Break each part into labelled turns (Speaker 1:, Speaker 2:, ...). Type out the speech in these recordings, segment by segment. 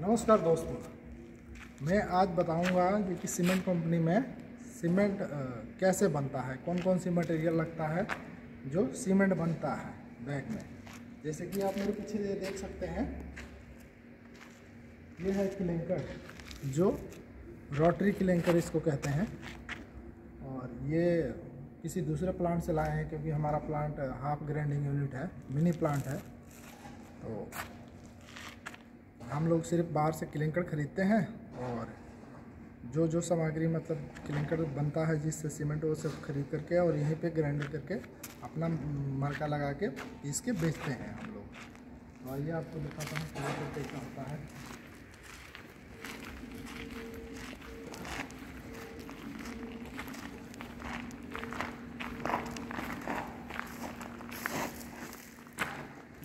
Speaker 1: नमस्कार दोस्तों, मैं आज बताऊंगा कि सीमेंट कंपनी में सीमेंट कैसे बनता है, कौन कौन सी मटेरियल लगता है जो सीमेंट बनता है बैग में। जैसे कि आप मेरे पीछे ये देख सकते हैं, ये है क्लिंकर, जो रोटरी क्लिंकर इसको कहते हैं। और ये किसी दूसरे प्लांट से लाए हैं क्योंकि हमारा प्लांट हाफ ग्राइंडिंग यूनिट है, मिनी प्लांट है। तो हम लोग सिर्फ बाहर से क्लिंकर ख़रीदते हैं और जो सामग्री मतलब क्लिंकर बनता है जिससे सीमेंट, वो सब खरीद करके और यहीं पे ग्राइंड करके अपना मार्का लगा के पीस के बेचते हैं हम लोग। तो आइए आपको दिखाता हूँ क्लिंकर कैसा होता है।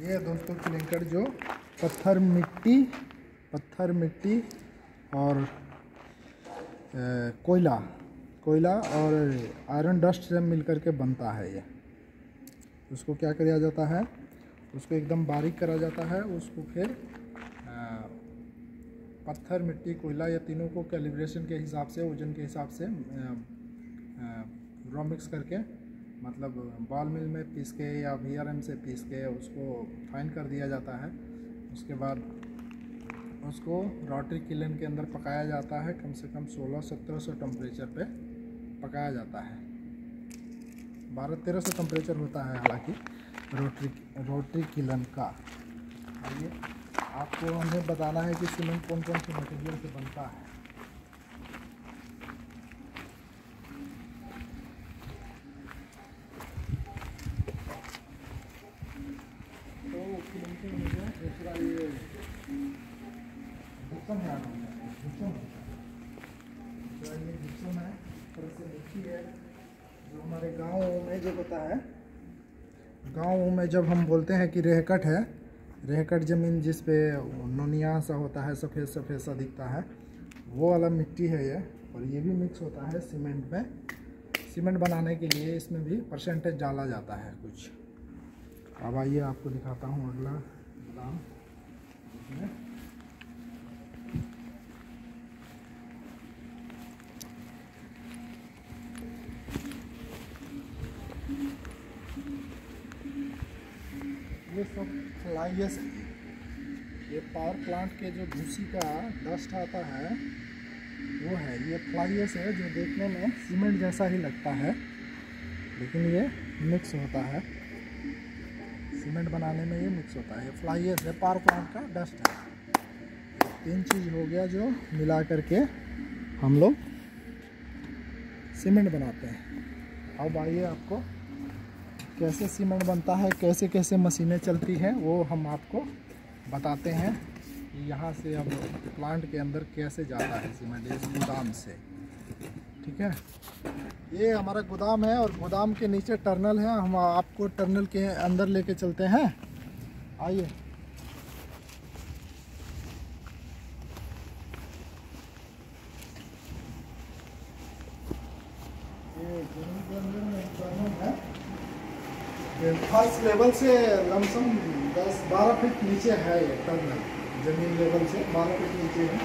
Speaker 1: ये दोस्तों क्लिंकर जो पत्थर मिट्टी और कोयला और आयरन डस्ट से मिलकर के बनता है। ये उसको क्या किया जाता है, उसको एकदम बारीक करा जाता है। उसको फिर पत्थर, मिट्टी, कोयला, या तीनों को कैलिब्रेशन के हिसाब से, वजन के हिसाब से रॉ मिक्स करके मतलब बॉल मिल में पीस के या VRM से पीस के उसको फाइन कर दिया जाता है। उसके बाद उसको रोटरी किलन के अंदर पकाया जाता है। कम से कम 1600-1700 टेम्परेचर पे पकाया जाता है। 1200-1300 टेम्परेचर होता है हालांकि रोटरी किलन का। आइए आपको हमें बताना है कि सीमेंट कौन कौन से मटेरियल से बनता है। दूसरा ये जिप्सम है, जिप्सम है, थोड़ा सा मिट्टी है जो हमारे गाँव में जो होता है। गाँव में जब हम बोलते हैं कि रेहकट है, रेहकट ज़मीन जिस पे नोनिया सा होता है, सफ़ेद सफ़ेद सा दिखता है, वो वाला मिट्टी है ये। और ये भी मिक्स होता है सीमेंट में। सीमेंट बनाने के लिए इसमें भी परसेंटेज डाला जाता है कुछ। अब आइए आपको दिखाता हूँ अगला गोदाम। ये सब फ्लाइएस, ये पावर प्लांट के जो भूसी का डस्ट आता है वो है। ये फ्लाइएस है जो देखने में सीमेंट जैसा ही लगता है, लेकिन ये मिक्स होता है। सीमेंट बनाने में ये मिक्स होता है। ये फ्लाइएस है, पावर प्लांट का डस्ट है। 3 चीज़ हो गया जो मिला करके हम लोग सीमेंट बनाते हैं। अब आइए आपको कैसे सीमेंट बनता है, कैसे कैसे मशीनें चलती हैं, वो हम आपको बताते हैं कि यहाँ से अब प्लांट के अंदर कैसे जाता है सीमेंट इस गोदाम से। ठीक है, ये हमारा गोदाम है और गोदाम के नीचे टनल है। हम आपको टनल के अंदर लेके चलते हैं। आइए। ये जमीन के अंदर में टनल है। फर्स्ट लेवल से लमसम 10-12 फीट नीचे है ये टनल। जमीन लेवल से 12 फीट नीचे है।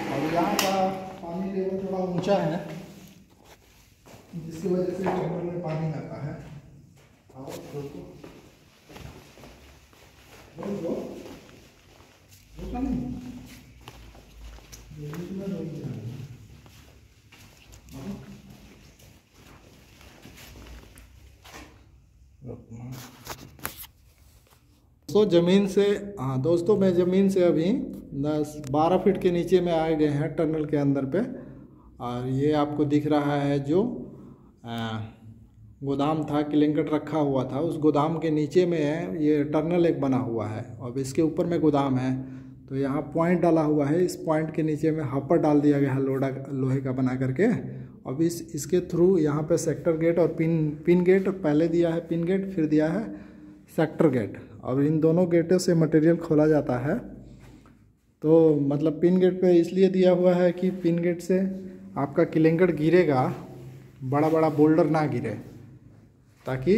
Speaker 1: और यहाँ का पानी लेवल थोड़ा ऊंचा है, जिसकी वजह से टनल में पानी आता है। और तो ज़मीन से, हाँ दोस्तों, मैं ज़मीन से अभी 10-12 फीट के नीचे में आ गए हैं टनल के अंदर पे। और ये आपको दिख रहा है जो गोदाम था, क्लिंकर रखा हुआ था, उस गोदाम के नीचे में है ये टनल एक बना हुआ है। अब इसके ऊपर में गोदाम है, तो यहाँ पॉइंट डाला हुआ है। इस पॉइंट के नीचे में हॉपर डाल दिया गया है लोहे का बना करके। अब इसके थ्रू यहाँ पे सेक्टर गेट और पिन गेट पहले दिया है, पिन गेट फिर दिया है सेक्टर गेट। और इन दोनों गेटों से मटेरियल खोला जाता है। तो मतलब पिन गेट पे इसलिए दिया हुआ है कि पिन गेट से आपका क्लिंकर गिरेगा, बड़ा बड़ा बोल्डर ना गिरे, ताकि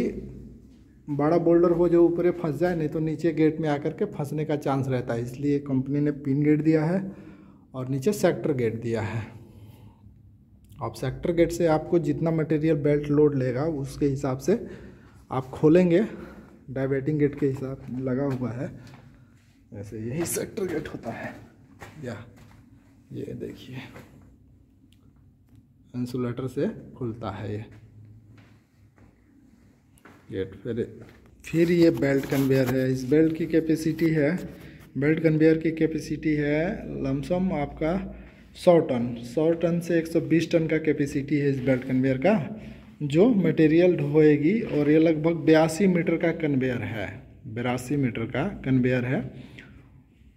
Speaker 1: बड़ा बोल्डर हो जो ऊपर फंस जाए, नहीं तो नीचे गेट में आकर के फंसने का चांस रहता है। इसलिए कंपनी ने पिन गेट दिया है और नीचे सेक्टर गेट दिया है। अब सेक्टर गेट से आपको जितना मटेरियल बेल्ट लोड लेगा उसके हिसाब से आप खोलेंगे। डाइवर्टिंग गेट के हिसाब लगा हुआ है, ऐसे यही सेक्टर गेट होता है। या ये देखिए इंसुलेटर से खुलता है ये गेट। फिर ये बेल्ट कन्वेयर है। इस बेल्ट की कैपेसिटी है, बेल्ट कन्वेयर की कैपेसिटी है लमसम आपका 100 टन से 120 टन का कैपेसिटी है इस बेल्ट कन्वेयर का, जो मटेरियल ढोएगी। और ये लगभग 82 मीटर का कन्वेयर है, 82 मीटर का कन्वेयर है।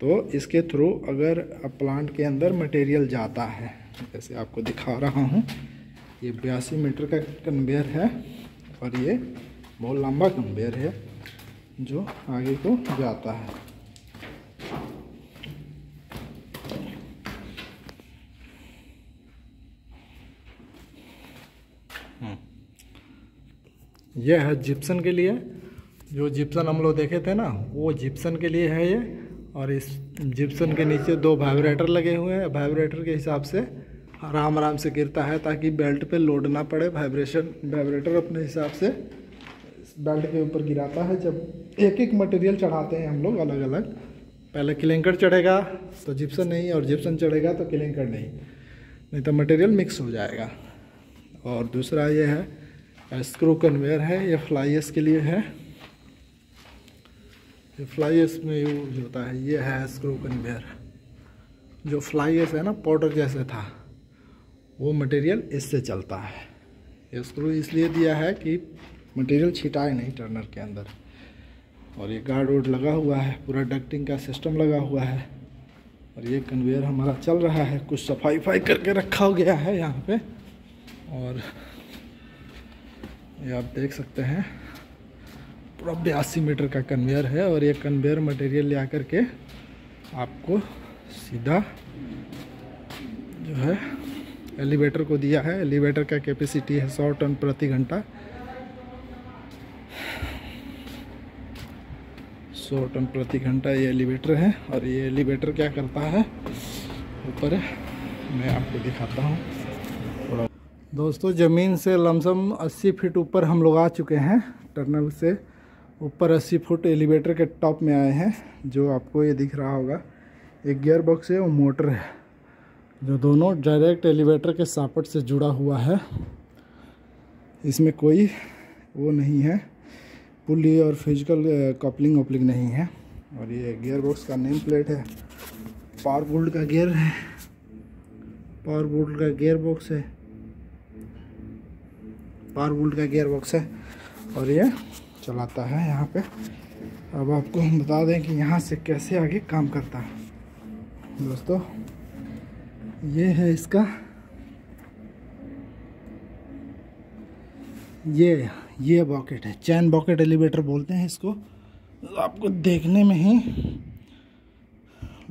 Speaker 1: तो इसके थ्रू अगर प्लांट के अंदर मटेरियल जाता है, जैसे आपको दिखा रहा हूँ, ये 82 मीटर का कन्वेयर है और ये बहुत लंबा कन्वेयर है जो आगे को जाता है। यह है जिप्सन के लिए, जो जिप्सन हम लोग देखे थे ना, वो जिप्सन के लिए है ये। और इस जिप्सन के नीचे 2 वाइब्रेटर लगे हुए हैं। वाइब्रेटर के हिसाब से आराम आराम से गिरता है ताकि बेल्ट पे लोड ना पड़े। वाइब्रेटर अपने हिसाब से बेल्ट के ऊपर गिराता है। जब एक एक मटेरियल चढ़ाते हैं हम लोग अलग अलग, पहले क्लिंकर चढ़ेगा तो जिप्सन नहीं, और जिप्सन चढ़ेगा तो क्लिंकर नहीं तो मटेरियल मिक्स हो जाएगा। और दूसरा ये है स्क्रू कन्वेयर है, ये फ्लाई एश के लिए है, ये फ्लाई एश में यूज होता है। ये है स्क्रू कन्वेयर, जो फ्लाई एश है ना पाउडर जैसे था, वो मटेरियल इससे चलता है। ये स्क्रू इसलिए दिया है कि मटेरियल छिटाए नहीं टर्नर के अंदर। और ये गार्ड वोर्ड लगा हुआ है, पूरा डक्टिंग का सिस्टम लगा हुआ है। और ये कन्वेयर हमारा चल रहा है, कुछ सफाई करके रखा गया है यहाँ पे। और ये आप देख सकते हैं पूरा 82 मीटर का कन्वेयर है। और ये कन्वेयर मटेरियल ले आकर के आपको सीधा जो है एलिवेटर को दिया है। एलिवेटर का कैपेसिटी है 100 टन प्रति घंटा, 100 टन प्रति घंटा ये एलिवेटर है। और ये एलिवेटर क्या करता है ऊपर मैं आपको दिखाता हूँ थोड़ा। दोस्तों ज़मीन से लमसम 80 फीट ऊपर हम लोग आ चुके हैं। टनल से ऊपर 80 फुट एलिवेटर के टॉप में आए हैं। जो आपको ये दिख रहा होगा एक गियर बॉक्स है और मोटर है, जो दोनों डायरेक्ट एलिवेटर के सॉकेट से जुड़ा हुआ है। इसमें कोई वो नहीं है, पुली और फिजिकल कपलिंग वपलिंग नहीं है। और ये गियर बॉक्स का नेम प्लेट है, पावर बोल्ट का गियर है, पावर बोल्ट का गियर बॉक्स है, पावर बोल्ट का गियर बॉक्स है। और ये चलाता है यहाँ पे। अब आपको हम बता दें कि यहाँ से कैसे आगे काम करता है। दोस्तों ये है इसका, ये बॉकेट है, चैन बॉकेट एलिवेटर बोलते हैं इसको। आपको देखने में ही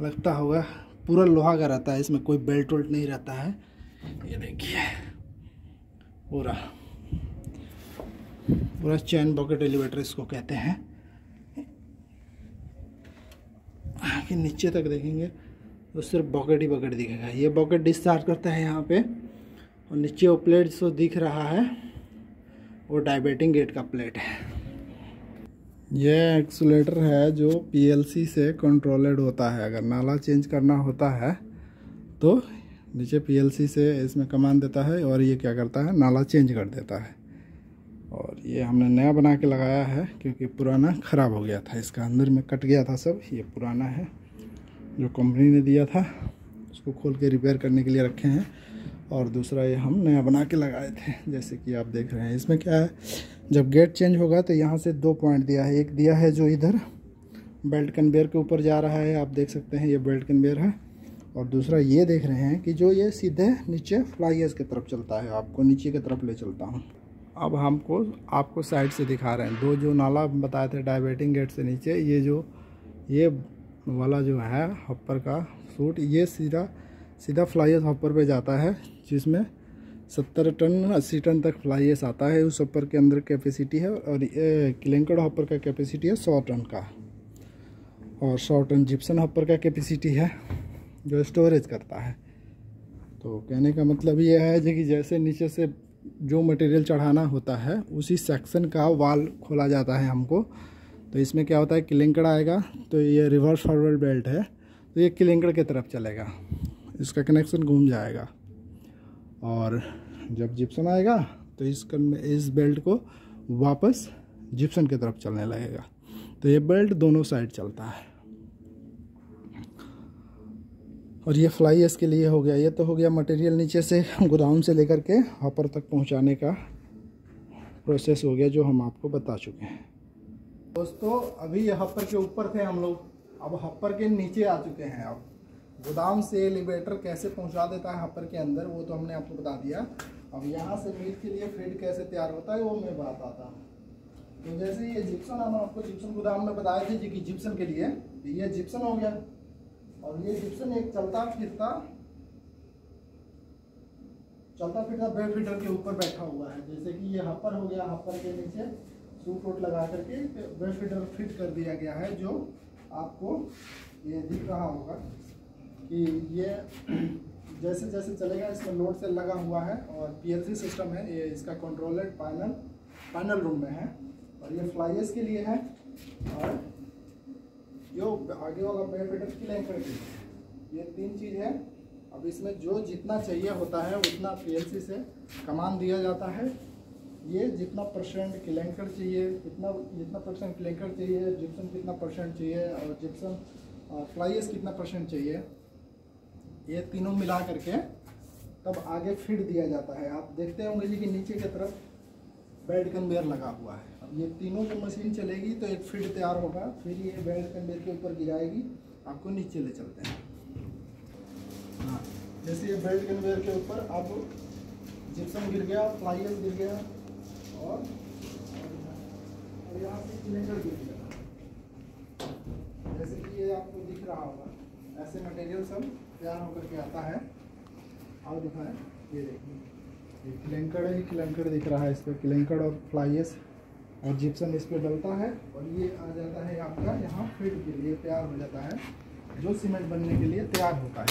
Speaker 1: लगता होगा पूरा लोहा का रहता है, इसमें कोई बेल्ट वेल्ट नहीं रहता है। ये देखिए पूरा चैन बॉकेट एलिवेटर इसको कहते हैं। कि नीचे तक देखेंगे तो सिर्फ बॉकेट ही बॉकेट दिखेगा। ये बॉकेट डिस्चार्ज करता है यहाँ पे। और नीचे वो प्लेट जो दिख रहा है वो डाइवर्टिंग गेट का प्लेट है। ये एक्सुलेटर है जो पीएलसी से कंट्रोलेड होता है। अगर नाला चेंज करना होता है तो नीचे पीएलसी से इसमें कमांड देता है और ये क्या करता है, नाला चेंज कर देता है। और ये हमने नया बना के लगाया है क्योंकि पुराना ख़राब हो गया था, इसका अंदर में कट गया था सब। ये पुराना है जो कंपनी ने दिया था, उसको खोल के रिपेयर करने के लिए रखे हैं। और दूसरा ये हम नया बना के लगाए थे, जैसे कि आप देख रहे हैं। इसमें क्या है, जब गेट चेंज होगा तो यहाँ से 2 पॉइंट दिया है। एक दिया है जो इधर बेल्ट कन्वेयर के ऊपर जा रहा है, आप देख सकते हैं ये बेल्ट कन्वेयर है। और दूसरा ये देख रहे हैं कि जो ये सीधे नीचे फ्लाई एश की तरफ चलता है, आपको नीचे की तरफ ले चलता हूँ। अब हमको आपको साइड से दिखा रहे हैं 2 जो नाला बताए थे डाइवर्टिंग गेट से नीचे, ये वाला जो है हॉपर का सूट, ये सीधा फ्लाई एश हॉपर पे जाता है, जिसमें 70 टन 80 टन तक फ्लाई एश आता है। उस हॉपर के अंदर कैपेसिटी है, और क्लिंकर हॉपर का कैपेसिटी है 100 टन का, और 100 टन जिप्सन हॉपर का कैपेसिटी है जो स्टोरेज करता है। तो कहने का मतलब ये है कि जैसे नीचे से जो मटेरियल चढ़ाना होता है उसी सेक्शन का वाल खोला जाता है हमको। तो इसमें क्या होता है, क्लिंकर आएगा तो ये रिवर्स फॉरवर्ड बेल्ट है, तो ये क्लिंकर की तरफ चलेगा, इसका कनेक्शन घूम जाएगा, और जब जिप्सन आएगा तो इस बेल्ट को वापस जिप्सन की तरफ चलने लगेगा। तो ये बेल्ट दोनों साइड चलता है। और ये फ्लाई एश के लिए हो गया। ये तो हो गया मटेरियल नीचे से गोदाम से लेकर के हॉपर तक पहुंचाने का प्रोसेस हो गया, जो हम आपको बता चुके हैं। दोस्तों अभी ये हॉपर के ऊपर थे हम लोग, अब हॉपर के नीचे आ चुके हैं। अब गोदाम से एलिवेटर कैसे पहुंचा देता है हॉपर के अंदर, वो तो हमने आपको बता दिया। अब यहाँ से मीट के लिए फीड कैसे तैयार होता है वो मैं बताता हूँ। तो जैसे ये जिप्सन, हम आपको जिप्सन गोदाम में बताए थे कि जिप्सन के लिए, ये जिप्सन हो गया, और ये जिप्सन एक चलता फिरता बेड फीडर के ऊपर बैठा हुआ है। जैसे कि ये हॉपर हो गया, हॉपर के नीचे सूट वूट लगा करके बेड फीडर फिट कर दिया गया है, जो आपको ये दिख रहा होगा कि ये जैसे जैसे चलेगा इसमें लोड सेल लगा हुआ है, और PLC सिस्टम है। ये इसका कंट्रोलर पैनल रूम में है, और ये फ्लाई एश के लिए है, और जो आगे वाला बेड फीडर क्लिंकर के लिए। ये 3 चीज़ है। अब इसमें जो जितना चाहिए होता है उतना PLC से कमांड दिया जाता है। ये जितना परसेंट क्लिंकर चाहिए, जितना परसेंट क्लिंकर चाहिए, जिप्सन कितना परसेंट चाहिए, और जिप्सन फ्लाई एश कितना परसेंट चाहिए, ये तीनों मिला करके तब आगे फीड दिया जाता है। आप देखते होंगे जी कि नीचे की तरफ बेल्ट कन्वेयर लगा हुआ है। अब ये तीनों जो मशीन चलेगी तो एक फीड तैयार होगा, फिर ये बेल्ट कन्वेयर के ऊपर गिराएगी, आपको नीचे ले चलते हैं। हाँ, जैसे ये बेल्ट कन्वेयर के ऊपर अब जिप्सन गिर गया, फ्लाई एश गिर गया, और यहाँ से क्लिंकर गिर गया। जैसे कि ये आपको दिख रहा होगा, ऐसे मटेरियल सब तैयार होकर के आता है। और दिखाएं, ये देखिए ये क्लिंकर है, क्लिंकर दिख रहा है इस पर, क्लिंकर और फ्लाई एश और जिप्सन इस पर डलता है, और ये आ जाता है आपका यहाँ फीड के लिए तैयार हो जाता है, जो सीमेंट बनने के लिए तैयार होता है।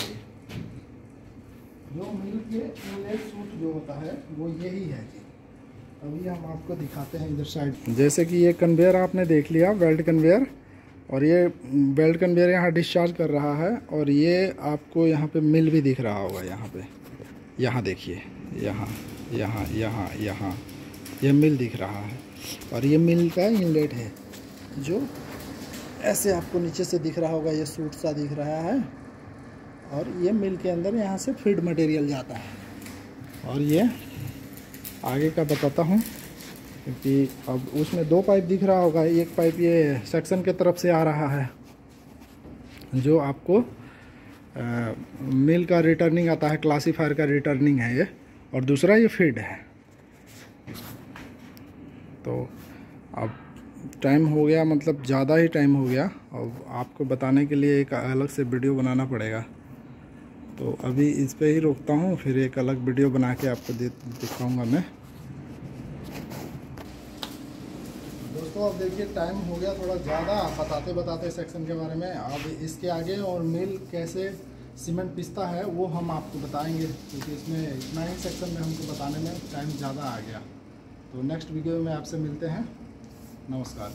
Speaker 1: जो मिल के इनलेट सूट जो होता है वो यही है जी। अभी हम आपको दिखाते हैं इधर साइड। जैसे कि ये कन्वेयर आपने देख लिया, बेल्ट कन्वेयर, और ये बेल्ट कन्वेयर यहाँ डिस्चार्ज कर रहा है, और ये आपको यहाँ पे मिल भी दिख रहा होगा। यहाँ पे, यहाँ देखिए, यहाँ यहाँ यहाँ यहाँ ये मिल दिख रहा है, और ये मिल का इनलेट है जो ऐसे आपको नीचे से दिख रहा होगा, ये सूट सा दिख रहा है, और ये मिल के अंदर यहाँ से फीड मटेरियल जाता है। और ये आगे का बताता हूँ, क्योंकि अब उसमें 2 पाइप दिख रहा होगा। एक पाइप ये सेक्शन के तरफ से आ रहा है, जो आपको मिल का रिटर्निंग आता है, क्लासीफायर का रिटर्निंग है ये, और दूसरा ये फीड है। तो अब टाइम हो गया, मतलब ज़्यादा ही टाइम हो गया, और आपको बताने के लिए एक अलग से वीडियो बनाना पड़ेगा। तो अभी इस पे ही रोकता हूँ, फिर एक अलग वीडियो बना के आपको दिखाऊंगा मैं। दोस्तों अब देखिए टाइम हो गया थोड़ा ज़्यादा बताते बताते सेक्शन के बारे में। अब इसके आगे और मिल कैसे सीमेंट पिसता है वो हम आपको बताएंगे, क्योंकि इसमें इतना ही सेक्शन में हमको बताने में टाइम ज़्यादा आ गया। तो नेक्स्ट वीडियो में आपसे मिलते हैं। नमस्कार।